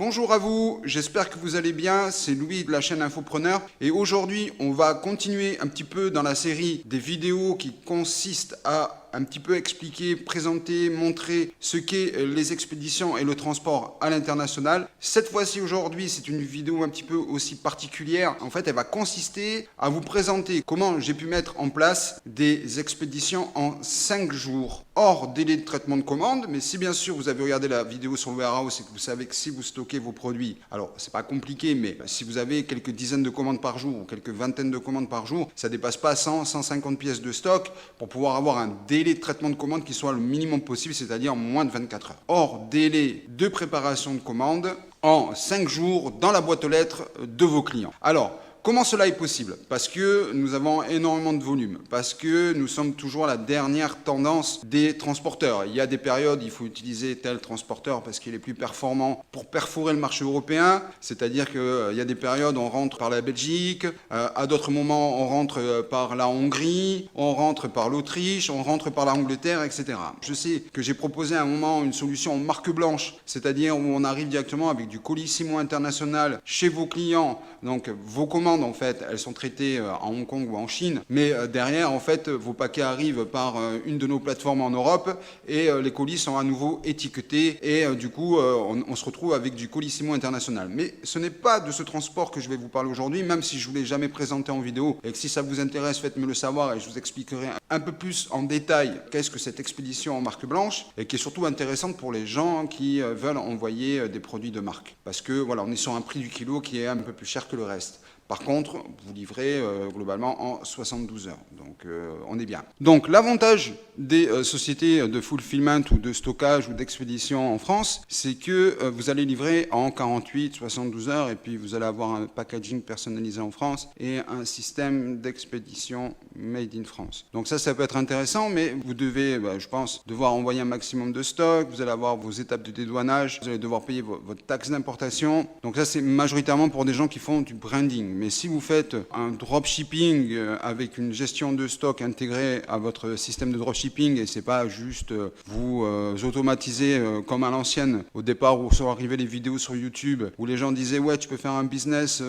Bonjour à vous, j'espère que vous allez bien, c'est Louis de la chaîne Infopreneur et aujourd'hui on va continuer un petit peu dans la série des vidéos qui consistent à un petit peu expliquer, présenter, montrer ce qu'est les expéditions et le transport à l'international. Cette fois-ci aujourd'hui c'est une vidéo un petit peu aussi particulière, en fait elle va consister à vous présenter comment j'ai pu mettre en place des expéditions en 5 jours hors délai de traitement de commande, mais si bien sûr vous avez regardé la vidéo sur le warehouse et que vous savez que si vous stockez vos produits, alors c'est pas compliqué, mais si vous avez quelques dizaines de commandes par jour ou quelques vingtaines de commandes par jour, ça dépasse pas 100-150 pièces de stock pour pouvoir avoir un délai de traitement de commande qui soit le minimum possible, c'est-à-dire moins de 24 heures. Hors délai de préparation de commande en 5 jours dans la boîte aux lettres de vos clients. Alors, comment cela est possible? Parce que nous avons énormément de volume, parce que nous sommes toujours à la dernière tendance des transporteurs. Il y a des périodes, il faut utiliser tel transporteur parce qu'il est plus performant pour perforer le marché européen, c'est-à-dire qu'il y a des périodes où on rentre par la Belgique, à d'autres moments on rentre par la Hongrie, on rentre par l'Autriche, on rentre par l'Angleterre, etc. Je sais que j'ai proposé à un moment une solution en marque blanche, c'est-à-dire où on arrive directement avec du Colissimo international chez vos clients, donc vos commandes en fait, elles sont traitées en Hong Kong ou en Chine, mais derrière, en fait, vos paquets arrivent par une de nos plateformes en Europe et les colis sont à nouveau étiquetés et du coup, on se retrouve avec du Colissimo international. Mais ce n'est pas de ce transport que je vais vous parler aujourd'hui, même si je ne vous l'ai jamais présenté en vidéo et que si ça vous intéresse, faites-me le savoir et je vous expliquerai un peu plus en détail qu'est-ce que cette expédition en marque blanche et qui est surtout intéressante pour les gens qui veulent envoyer des produits de marque. Parce que voilà, on est sur un prix du kilo qui est un peu plus cher que le reste. Par contre, vous livrez globalement en 72 heures. Donc, on est bien. Donc, l'avantage des sociétés de fulfillment ou de stockage ou d'expédition en France, c'est que vous allez livrer en 48, 72 heures et puis vous allez avoir un packaging personnalisé en France et un système d'expédition made in France. Donc ça peut être intéressant, mais vous devez, je pense, devoir envoyer un maximum de stock, vous allez avoir vos étapes de dédouanage, vous allez devoir payer votre taxe d'importation. Donc ça, c'est majoritairement pour des gens qui font du branding. Mais si vous faites un dropshipping avec une gestion de stock intégrée à votre système de dropshipping et c'est pas juste vous automatiser comme à l'ancienne au départ où sont arrivées les vidéos sur YouTube où les gens disaient ouais tu peux faire un business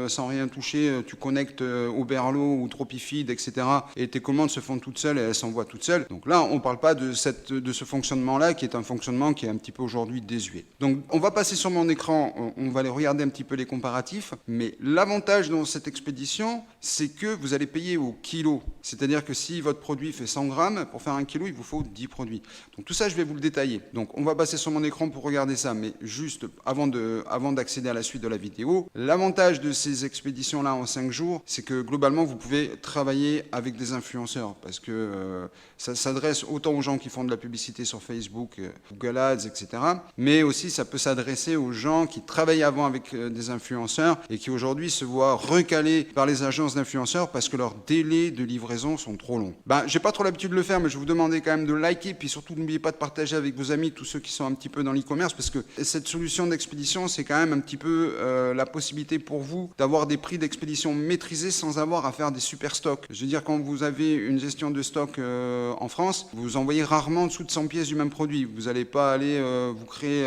sans rien toucher, tu connectes Oberlo ou Tropifeed etc. et tes commandes se font toutes seules et elles s'envoient toutes seules. Donc là on parle pas de ce fonctionnement là qui est un fonctionnement qui est un petit peu aujourd'hui désuet. Donc on va passer sur mon écran, on va aller regarder un petit peu les comparatifs, mais l'avantage dans cette expédition, c'est que vous allez payer au kilo. C'est-à-dire que si votre produit fait 100 grammes, pour faire un kilo, il vous faut 10 produits. Donc tout ça, je vais vous le détailler. Donc on va passer sur mon écran pour regarder ça, mais juste avant d'accéder à la suite de la vidéo, l'avantage de ces expéditions-là en 5 jours, c'est que globalement, vous pouvez travailler avec des influenceurs parce que ça s'adresse autant aux gens qui font de la publicité sur Facebook, Google Ads, etc. Mais aussi, ça peut s'adresser aux gens qui travaillent avant avec des influenceurs et qui aujourd'hui se voient recalés par les agences d'influenceurs parce que leurs délais de livraison sont trop longs. J'ai pas trop l'habitude de le faire, mais je vais vous demander quand même de liker, puis surtout n'oubliez pas de partager avec vos amis, tous ceux qui sont un petit peu dans l'e-commerce, parce que cette solution d'expédition, c'est quand même un petit peu la possibilité pour vous d'avoir des prix d'expédition maîtrisés sans avoir à faire des super stocks. Je veux dire, quand vous avez une gestion de stock en France, vous envoyez rarement en dessous de 100 pièces du même produit. Vous n'allez pas aller vous créer,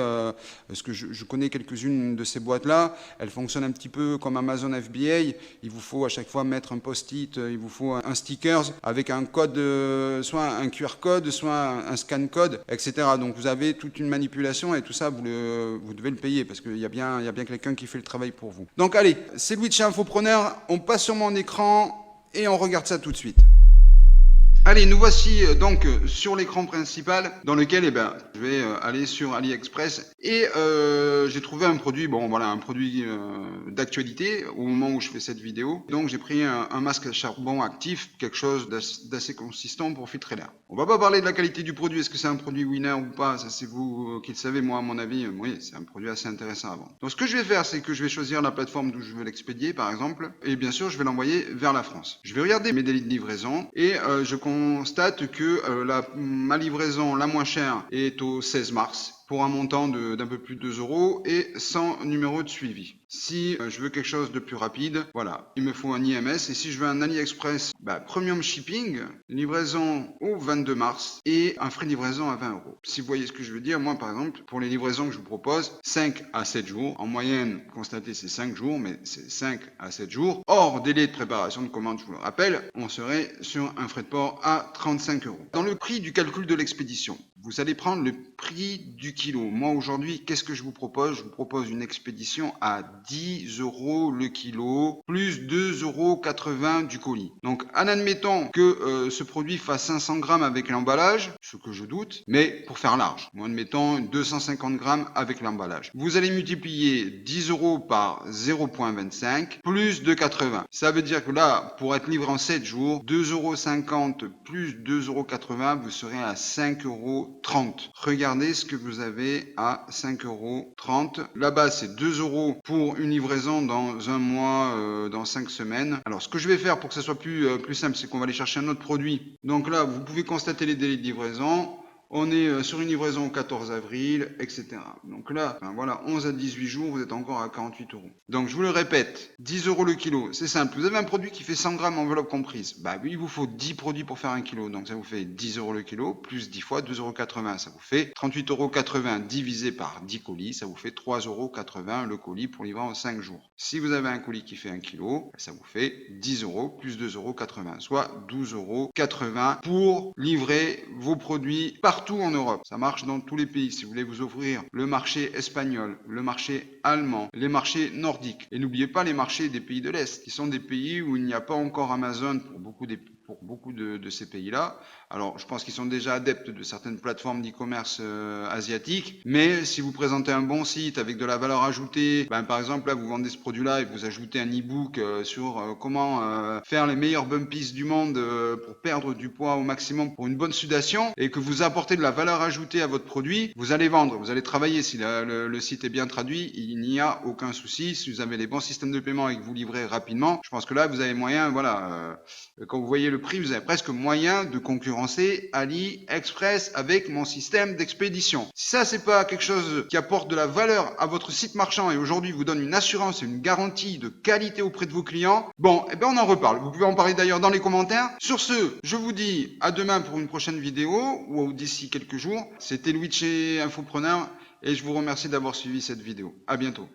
parce que je connais quelques-unes de ces boîtes-là, elles fonctionnent un petit peu comme Amazon FBA, il vous faut à chaque fois mettre un post-it, il vous faut un sticker avec un code, soit un QR code, soit un scan code, etc. Donc vous avez toute une manipulation et tout ça, vous devez le payer parce qu'il y a bien quelqu'un qui fait le travail pour vous. Donc allez, c'est Louis de chez Infopreneur, on passe sur mon écran et on regarde ça tout de suite. Allez, nous voici donc sur l'écran principal dans lequel je vais aller sur AliExpress et j'ai trouvé un produit, un produit d'actualité au moment où je fais cette vidéo. Donc j'ai pris un masque à charbon actif, quelque chose d'assez consistant pour filtrer l'air. On va pas parler de la qualité du produit, est-ce que c'est un produit winner ou pas, ça c'est vous qui le savez, moi à mon avis, oui, c'est un produit assez intéressant à vendre. Donc ce que je vais faire, c'est que je vais choisir la plateforme d'où je veux l'expédier par exemple, et bien sûr je vais l'envoyer vers la France. Je vais regarder mes délais de livraison et je constate que ma livraison la moins chère est au 16 mars pour un montant d'un peu plus de 2 € et sans numéro de suivi. Si je veux quelque chose de plus rapide, voilà, il me faut un IMS. Et si je veux un AliExpress, premium shipping, livraison au 22 mars et un frais de livraison à 20 euros. Si vous voyez ce que je veux dire, moi par exemple, pour les livraisons que je vous propose, 5 à 7 jours. En moyenne, constatez, c'est 5 jours, mais c'est 5 à 7 jours. Hors délai de préparation de commande, je vous le rappelle, on serait sur un frais de port à 35 euros. Dans le prix du calcul de l'expédition, vous allez prendre le prix du kilo. Moi aujourd'hui, qu'est-ce que je vous propose? Je vous propose une expédition à 10 euros le kilo, plus 2,80 € du colis. Donc en admettant que ce produit fasse 500 grammes avec l'emballage, ce que je doute, mais pour faire large, en admettant 250 grammes avec l'emballage. Vous allez multiplier 10 euros par 0,25 plus 2,80. Ça veut dire que là, pour être livré en 7 jours, 2,50 € plus 2,80 €, vous serez à 5,30 €. Regardez ce que vous avez à 5,30 €. Là-bas, c'est 2 € pour une livraison dans un mois, dans 5 semaines. Alors, ce que je vais faire pour que ça soit plus simple, c'est qu'on va aller chercher un autre produit. Donc là, vous pouvez constater les délais de livraison. On est sur une livraison au 14 avril, etc. Donc là, voilà, 11 à 18 jours, vous êtes encore à 48 euros. Donc je vous le répète, 10 euros le kilo, c'est simple. Vous avez un produit qui fait 100 grammes enveloppe comprise. Oui, il vous faut 10 produits pour faire un kilo. Donc ça vous fait 10 euros le kilo, plus 10 fois 2,80 €. Ça vous fait 38,80 € divisé par 10 colis. Ça vous fait 3,80 € le colis pour livrer en 5 jours. Si vous avez un colis qui fait 1 kilo, ça vous fait 10 euros plus 2,80 €, soit 12,80 € pour livrer vos produits partout en Europe. Ça marche dans tous les pays. Si vous voulez vous offrir le marché espagnol, le marché allemand, les marchés nordiques. Et n'oubliez pas les marchés des pays de l'Est, qui sont des pays où il n'y a pas encore Amazon pour beaucoup de ces pays-là. Alors, je pense qu'ils sont déjà adeptes de certaines plateformes d'e-commerce asiatiques, mais si vous présentez un bon site avec de la valeur ajoutée, par exemple, là, vous vendez ce produit-là et vous ajoutez un e-book sur comment faire les meilleurs bumpies du monde pour perdre du poids au maximum pour une bonne sudation, et que vous apportez de la valeur ajoutée à votre produit, vous allez vendre, vous allez travailler. Si le site est bien traduit, il n'y a aucun souci. Si vous avez les bons systèmes de paiement et que vous livrez rapidement, je pense que là, vous avez moyen, voilà, quand vous voyez le prix, vous avez presque moyen de concurrencer AliExpress avec mon système d'expédition. Si ça, c'est pas quelque chose qui apporte de la valeur à votre site marchand et aujourd'hui vous donne une assurance et une garantie de qualité auprès de vos clients, bon, on en reparle. Vous pouvez en parler d'ailleurs dans les commentaires. Sur ce, je vous dis à demain pour une prochaine vidéo ou d'ici quelques jours. C'était Louis de chez Infopreneur et je vous remercie d'avoir suivi cette vidéo. À bientôt.